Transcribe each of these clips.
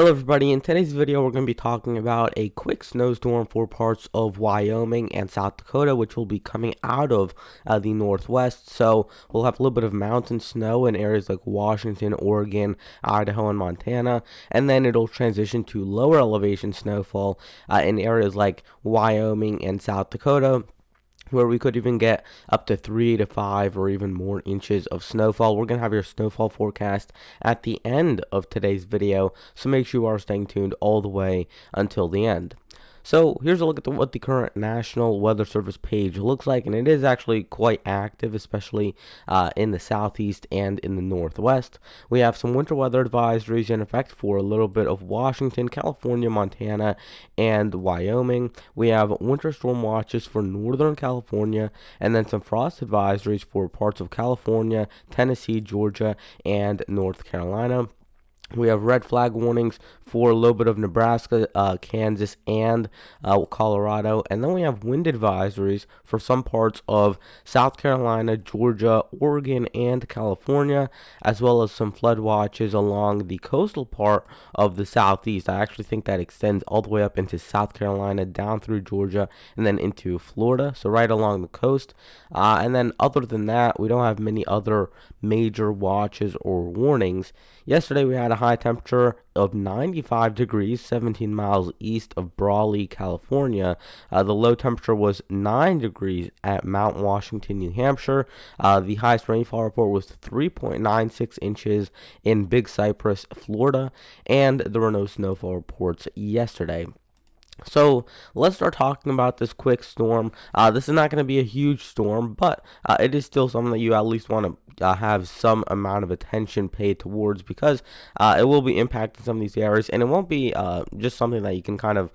Hello everybody, in today's video we're going to be talking about a quick snowstorm for parts of Wyoming and South Dakota, which will be coming out of the northwest. So we'll have a little bit of mountain snow in areas like Washington, Oregon, Idaho, and Montana, and then it'll transition to lower elevation snowfall in areas like Wyoming and South Dakota, where we could even get up to 3 to 5 or even more inches of snowfall. We're going to have your snowfall forecast at the end of today's video, so make sure you are staying tuned all the way until the end. So here's a look at what the current National Weather Service page looks like, and it is actually quite active, especially in the southeast and in the northwest. We have some winter weather advisories in effect for a little bit of Washington, California, Montana, and Wyoming. We have winter storm watches for Northern California, and then some frost advisories for parts of California, Tennessee, Georgia, and North Carolina. We have red flag warnings for a little bit of Nebraska, Kansas, and Colorado. And then we have wind advisories for some parts of South Carolina, Georgia, Oregon, and California, as well as some flood watches along the coastal part of the southeast. I actually think that extends all the way up into South Carolina, down through Georgia, and then into Florida, so right along the coast. And then other than that, we don't have many other major watches or warnings. Yesterday we had a high temperature of 95 degrees, 17 miles east of Brawley, California. The low temperature was 9 degrees at Mount Washington, New Hampshire. The highest rainfall report was 3.96 inches in Big Cypress, Florida, and there were no snowfall reports yesterday. So let's start talking about this quick storm. This is not going to be a huge storm, but it is still something that you at least want to have some amount of attention paid towards, because it will be impacting some of these areas, and it won't be just something that you can kind of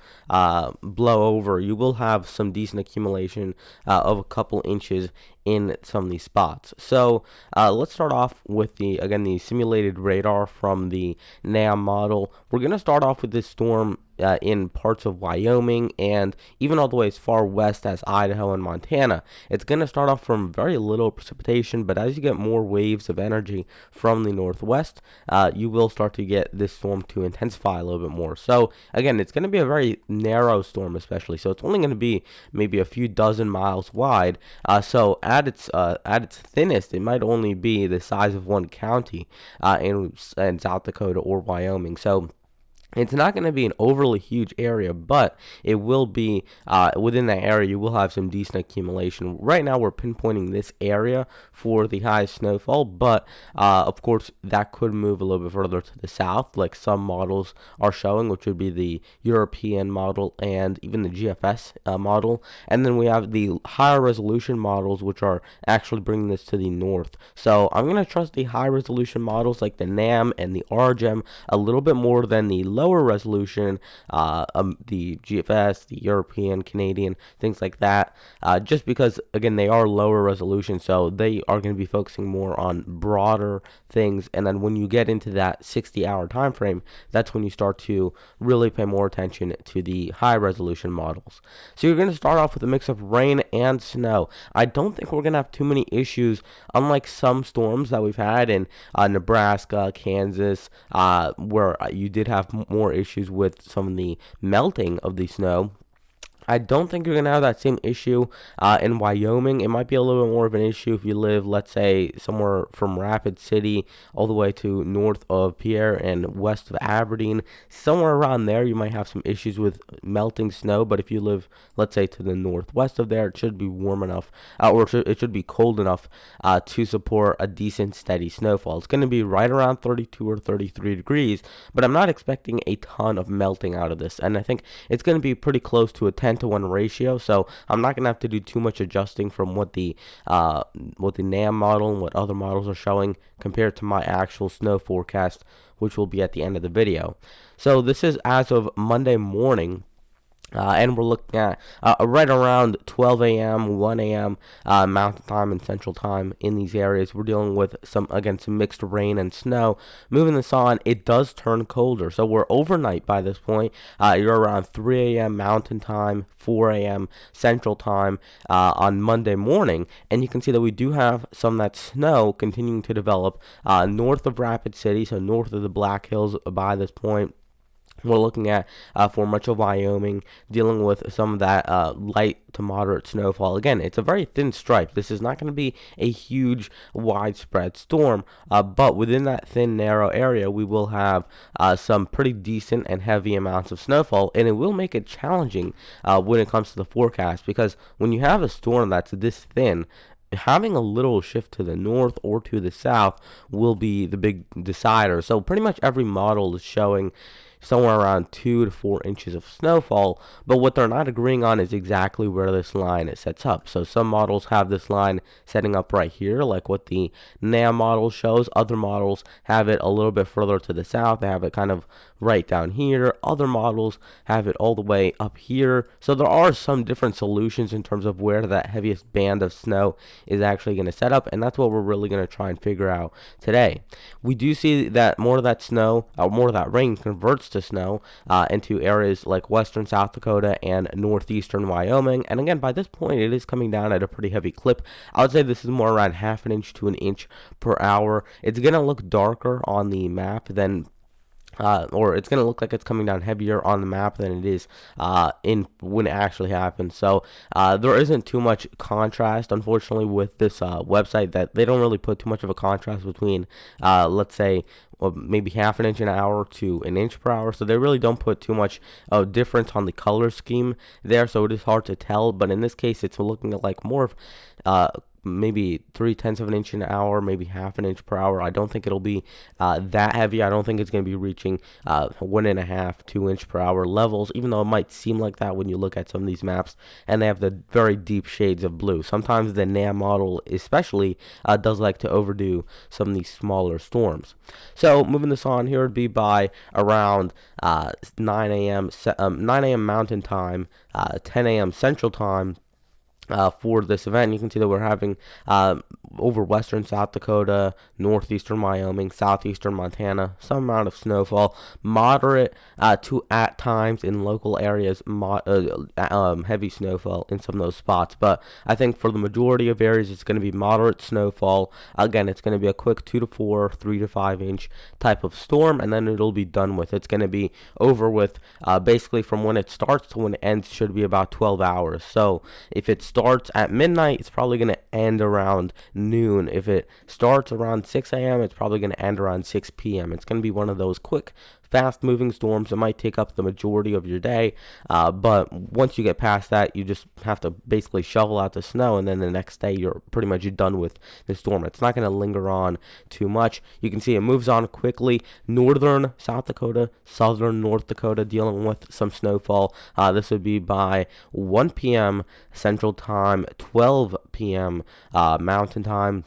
blow over. You will have some decent accumulation of a couple inches in some of these spots. So let's start off with the simulated radar from the NAM model. We're going to start off with this storm in parts of Wyoming and even all the way as far west as Idaho and Montana. It's going to start off from very little precipitation, but as you get more waves of energy from the northwest, you will start to get this storm to intensify a little bit more. So again, it's going to be a very narrow storm, especially. So it's only going to be maybe a few dozen miles wide. So at its thinnest, it might only be the size of one county in South Dakota or Wyoming. So it's not going to be an overly huge area, but it will be within that area. You will have some decent accumulation. Right now, we're pinpointing this area for the highest snowfall, but of course, that could move a little bit further to the south, like some models are showing, which would be the European model and even the GFS model. And then we have the higher resolution models, which are actually bringing this to the north. So I'm going to trust the high resolution models like the NAM and the RGEM a little bit more than the lower resolution, the GFS, the European, Canadian, things like that, just because, again, they are lower resolution, so they are going to be focusing more on broader things. And then when you get into that 60-hour time frame, that's when you start to really pay more attention to the high resolution models. So you're going to start off with a mix of rain and snow. I don't think we're going to have too many issues, unlike some storms that we've had in Nebraska, Kansas, where you did have more issues with some of the melting of the snow. I don't think you're going to have that same issue in Wyoming. It might be a little bit more of an issue if you live, let's say, somewhere from Rapid City all the way to north of Pierre and west of Aberdeen. Somewhere around there, you might have some issues with melting snow. But if you live, let's say, to the northwest of there, it should be warm enough, it should be cold enough to support a decent, steady snowfall. It's going to be right around 32 or 33 degrees, but I'm not expecting a ton of melting out of this. And I think it's going to be pretty close to a 10-to-1 ratio, so I'm not gonna have to do too much adjusting from what the NAM model and what other models are showing compared to my actual snow forecast, which will be at the end of the video. So this is as of Monday morning. And we're looking at right around 12 a.m., 1 a.m. Mountain Time and Central Time in these areas. We're dealing with some mixed rain and snow. Moving this on, it does turn colder. So we're overnight by this point. You're around 3 a.m. Mountain Time, 4 a.m. Central Time on Monday morning. And you can see that we do have some of that snow continuing to develop north of Rapid City, so north of the Black Hills by this point. we're looking at for much of Wyoming, dealing with some of that light to moderate snowfall. Again, it's a very thin stripe. This is not going to be a huge, widespread storm, but within that thin, narrow area, we will have some pretty decent and heavy amounts of snowfall, and it will make it challenging when it comes to the forecast, because when you have a storm that's this thin, having a little shift to the north or to the south will be the big decider. So pretty much every model is showing somewhere around 2 to 4 inches of snowfall, but what they're not agreeing on is exactly where this line it sets up. So some models have this line setting up right here, like what the NAM model shows. Other models have it a little bit further to the south. They have it kind of right down here. Other models have it all the way up here. So there are some different solutions in terms of where that heaviest band of snow is actually going to set up, and that's what we're really going to try and figure out today. We do see that more of that snow, or more of that rain, converts to snow into areas like western South Dakota and northeastern Wyoming. And again, by this point, it is coming down at a pretty heavy clip. I would say this is more around half an inch to an inch per hour. It's going to look darker on the map than or it's going to look like it's coming down heavier on the map than it is in when it actually happens. So there isn't too much contrast, unfortunately, with this website. That they don't really put too much of a contrast between, let's say, maybe half an inch an hour to an inch per hour. So they really don't put too much difference on the color scheme there. So it is hard to tell. But in this case, it's looking at like more of maybe 3/10 of an inch an hour, maybe half an inch per hour. I don't think it'll be that heavy. I don't think it's going to be reaching 1.5, 2 inch per hour levels, even though it might seem like that when you look at some of these maps and they have the very deep shades of blue. Sometimes the NAM model especially does like to overdo some of these smaller storms. So moving this on, here would be by around 9 a.m. 9 a.m. Mountain Time, 10 a.m. Central Time, for this event. You can see that we're having over western South Dakota, northeastern Wyoming, southeastern Montana, some amount of snowfall, moderate to at times in local areas, heavy snowfall in some of those spots. But I think for the majority of areas, it's going to be moderate snowfall. Again, it's going to be a quick 2 to 4, 3 to 5 inch type of storm, and then it'll be done with. It's going to be over with basically from when it starts to when it ends should be about 12 hours. So if it starts at midnight, it's probably going to end around noon. If it starts around 6 a.m., it's probably going to end around 6 p.m. It's going to be one of those quick, fast-moving storms. It might take up the majority of your day, but once you get past that, you just have to basically shovel out the snow, and then the next day you're pretty much done with the storm. It's not going to linger on too much. You can see it moves on quickly. Northern South Dakota, southern North Dakota dealing with some snowfall. This would be by 1 p.m. Central Time, 12 p.m. Mountain Time,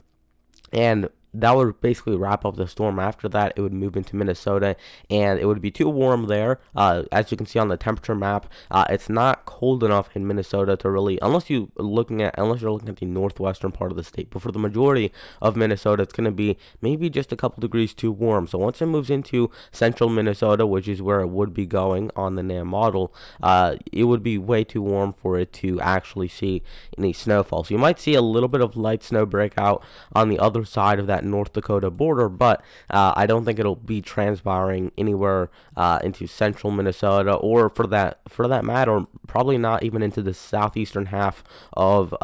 and that would basically wrap up the storm. After that, it would move into Minnesota, and it would be too warm there. As you can see on the temperature map, it's not cold enough in Minnesota to really, unless you're looking at the northwestern part of the state. But for the majority of Minnesota, it's going to be maybe just a couple degrees too warm. So once it moves into central Minnesota, which is where it would be going on the NAM model, it would be way too warm for it to actually see any snowfall. So you might see a little bit of light snow breakout on the other side of that North Dakota border, but I don't think it'll be transpiring anywhere into central Minnesota, or for that matter, probably not even into the southeastern half of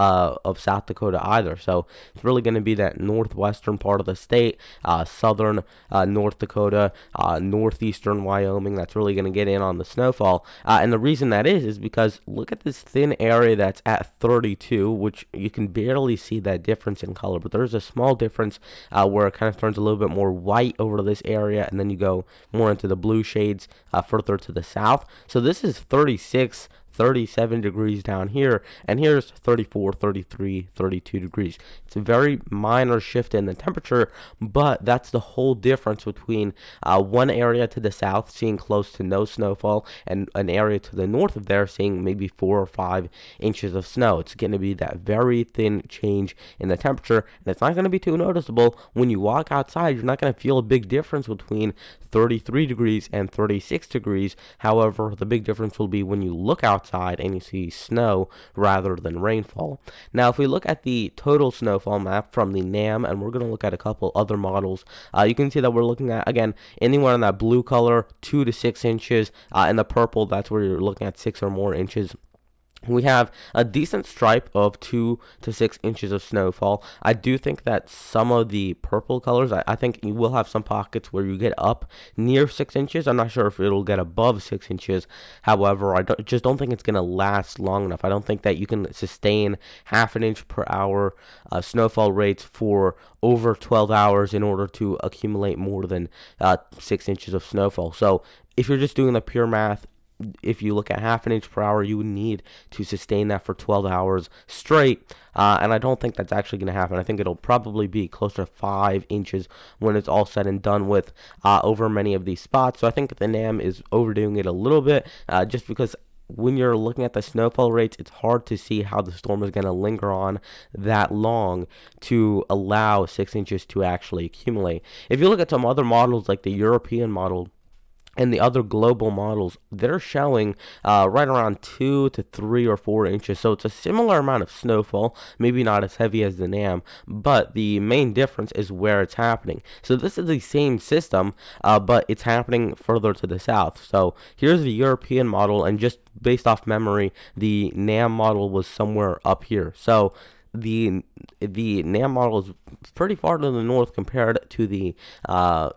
South Dakota either. So it's really going to be that northwestern part of the state, southern North Dakota, northeastern Wyoming. That's really going to get in on the snowfall, and the reason that is because look at this thin area that's at 32, which you can barely see that difference in color, but there's a small difference where it kind of turns a little bit more white over this area, and then you go more into the blue shades further to the south. So this is 36, 37 degrees down here, and here's 34, 33, 32 degrees. It's a very minor shift in the temperature, but that's the whole difference between one area to the south seeing close to no snowfall and an area to the north of there seeing maybe 4 or 5 inches of snow. It's going to be that very thin change in the temperature, and it's not going to be too noticeable. When you walk outside, you're not going to feel a big difference between 33 degrees and 36 degrees. However, the big difference will be when you look outside outside and you see snow rather than rainfall. Now, if we look at the total snowfall map from the NAM, and we're going to look at a couple other models, you can see that we're looking at, again, anywhere in that blue color, 2 to 6 inches. In the purple, that's where you're looking at 6 or more inches. We have a decent stripe of 2 to 6 inches of snowfall. I do think that some of the purple colors, I think you will have some pockets where you get up near 6 inches. I'm not sure if it'll get above 6 inches. However, just don't think it's going to last long enough. I don't think that you can sustain half an inch per hour snowfall rates for over 12 hours in order to accumulate more than 6 inches of snowfall. So if you're just doing the pure math, if you look at half an inch per hour, you would need to sustain that for 12 hours straight. And I don't think that's actually going to happen. I think it'll probably be closer to 5 inches when it's all said and done with over many of these spots. So I think the NAM is overdoing it a little bit just because when you're looking at the snowfall rates, it's hard to see how the storm is going to linger on that long to allow 6 inches to actually accumulate. If you look at some other models like the European model, and the other global models, they're showing right around 2 to 3 or 4 inches. So it's a similar amount of snowfall, maybe not as heavy as the NAM, but the main difference is where it's happening. So this is the same system, but it's happening further to the south. So here's the European model, and just based off memory, the NAM model was somewhere up here. So the NAM model is pretty far to the north compared to the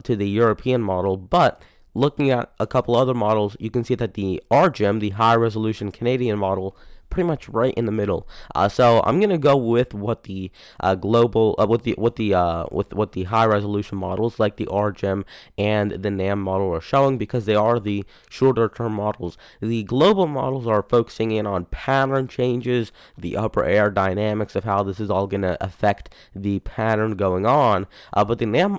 European model, but looking at a couple other models, you can see that the RGEM, the high resolution Canadian model, pretty much right in the middle. So I'm gonna go with what the global with the high resolution models like the RGEM and the NAM model are showing, because they are the shorter term models. The global models are focusing in on pattern changes, the upper air dynamics of how this is all gonna affect the pattern going on. But the NAM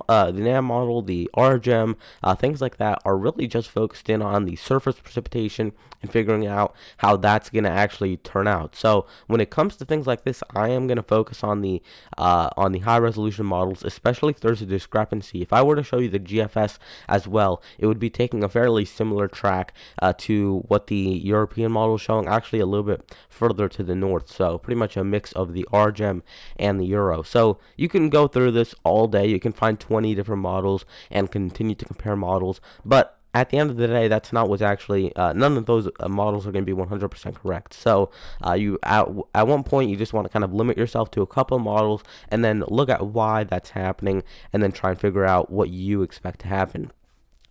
model, the RGEM, things like that are really just focused in on the surface precipitation and figuring out how that's gonna actually turn out. So when it comes to things like this, I am going to focus on the high resolution models, especially if there's a discrepancy. If I were to show you the GFS as well, it would be taking a fairly similar track to what the European model is showing, actually a little bit further to the north. So pretty much a mix of the RGEM and the Euro. So you can go through this all day. You can find 20 different models and continue to compare models, but at the end of the day, that's not what's actually, none of those models are going to be 100% correct. So you at one point, you just want to kind of limit yourself to a couple of models and then look at why that's happening and then try and figure out what you expect to happen.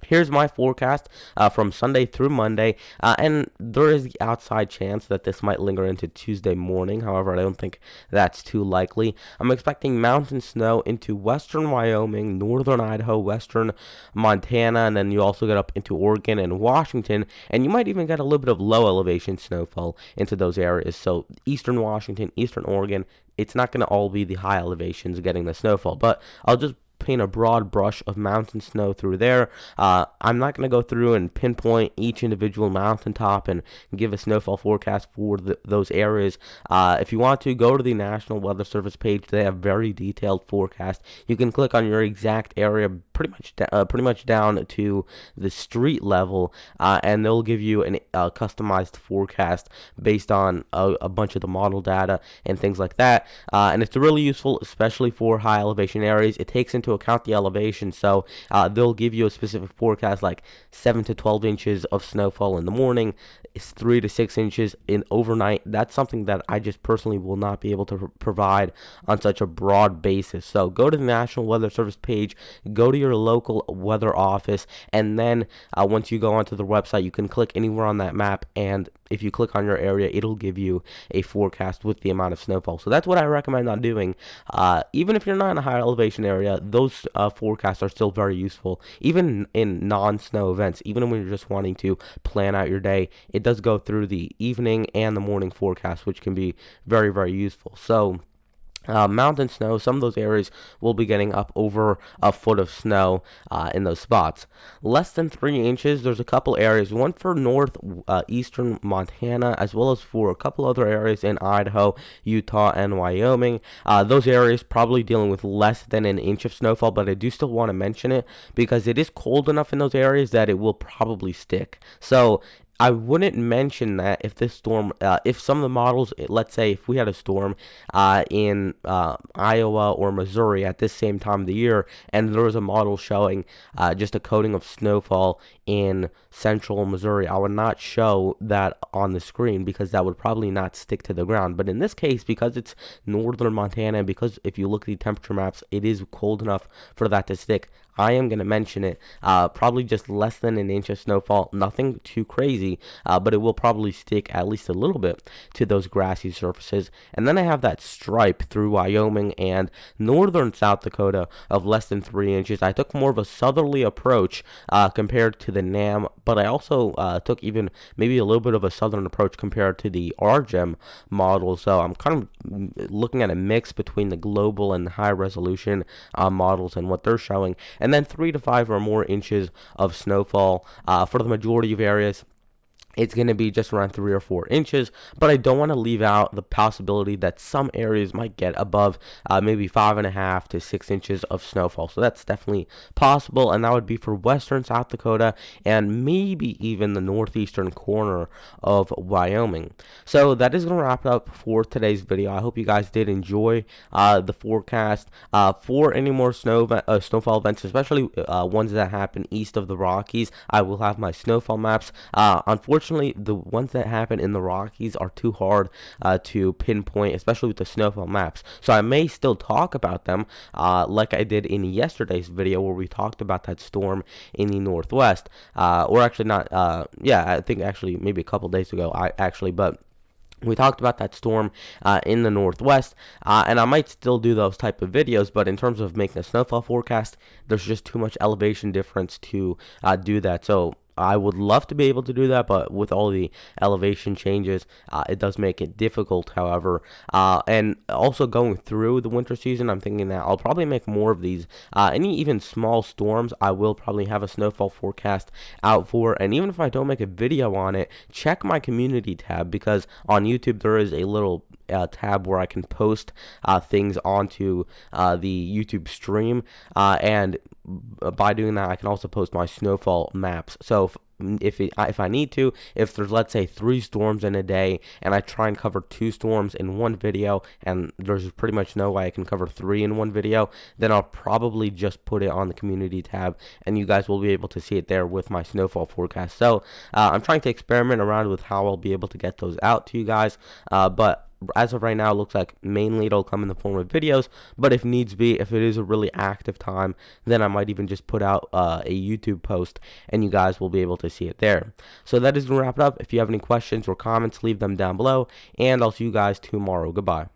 Here's my forecast from Sunday through Monday, and there is the outside chance that this might linger into Tuesday morning. However, I don't think that's too likely. I'm expecting mountain snow into western Wyoming, northern Idaho, western Montana, and then you also get up into Oregon and Washington, and you might even get a little bit of low elevation snowfall into those areas. So eastern Washington, eastern Oregon, it's not going to all be the high elevations getting the snowfall, but I'll just paint a broad brush of mountain snow through there. I'm not going to go through and pinpoint each individual mountaintop and give a snowfall forecast for those areas. If you want to, go to the National Weather Service page. They have very detailed forecast. You can click on your exact area pretty much down to the street level, and they'll give you a customized forecast based on a bunch of the model data and things like that. And it's really useful, especially for high elevation areas. It takes into account the elevation, so they'll give you a specific forecast like 7 to 12 inches of snowfall in the morning, 3 to 6 inches in overnight. That's something that I just personally will not be able to provide on such a broad basis. So go to the National Weather Service page, go to your local weather office, and then once you go onto the website, you can click anywhere on that map, and if you click on your area, it'll give you a forecast with the amount of snowfall. So that's what I recommend on doing. Even if you're not in a high elevation area, those forecasts are still very useful. Even in non-snow events, even when you're just wanting to plan out your day, it does go through the evening and the morning forecast, which can be very, very useful. So mountain snow, some of those areas will be getting up over a foot of snow in those spots. Less than 3 inches, there's a couple areas, one for northeastern Montana, as well as for a couple other areas in Idaho, Utah, and Wyoming. Those areas probably dealing with less than an inch of snowfall, but I do still want to mention it because it is cold enough in those areas that it will probably stick. So I wouldn't mention that if this storm, if some of the models, let's say if we had a storm in Iowa or Missouri at this same time of the year, and there was a model showing just a coating of snowfall in central Missouri, I would not show that on the screen because that would probably not stick to the ground. But in this case, because it's northern Montana, and because if you look at the temperature maps, it is cold enough for that to stick, I am going to mention it. Probably just less than an inch of snowfall, nothing too crazy, but it will probably stick at least a little bit to those grassy surfaces. And then I have that stripe through Wyoming and northern South Dakota of less than 3 inches. I took more of a southerly approach compared to the NAM, but I also took even maybe a little bit of a southern approach compared to the RGEM model. So I'm kind of looking at a mix between the global and the high resolution models and what they're showing. And then 3 to 5 or more inches of snowfall for the majority of areas. It's going to be just around 3 or 4 inches, but I don't want to leave out the possibility that some areas might get above maybe 5.5 to 6 inches of snowfall. So that's definitely possible, and that would be for western South Dakota and maybe even the northeastern corner of Wyoming. So that is going to wrap it up for today's video. I hope you guys did enjoy the forecast for any more snowfall events, especially ones that happen east of the Rockies. I will have my snowfall maps. Unfortunately, the ones that happen in the Rockies are too hard to pinpoint, especially with the snowfall maps. So I may still talk about them like I did in yesterday's video where we talked about that storm in the Northwest. Or actually not, yeah, I think actually maybe a couple days ago, but we talked about that storm in the Northwest, and I might still do those type of videos, but in terms of making a snowfall forecast, there's just too much elevation difference to do that. So I would love to be able to do that, but with all the elevation changes, it does make it difficult, however. And also going through the winter season, I'm thinking that I'll probably make more of these. Any even small storms, I will probably have a snowfall forecast out for. And even if I don't make a video on it, check my community tab, because on YouTube there is a little tab where I can post things onto the YouTube stream, and by doing that I can also post my snowfall maps. So if I need to, if there's, let's say, 3 storms in a day and I try and cover 2 storms in one video and there's pretty much no way I can cover 3 in one video, then I'll probably just put it on the community tab and you guys will be able to see it there with my snowfall forecast. So I'm trying to experiment around with how I'll be able to get those out to you guys, but as of right now, it looks like mainly it'll come in the form of videos, but if needs be, if it is a really active time, then I might even just put out a YouTube post and you guys will be able to see it there. So that is going to wrap it up. If you have any questions or comments, leave them down below, and I'll see you guys tomorrow. Goodbye.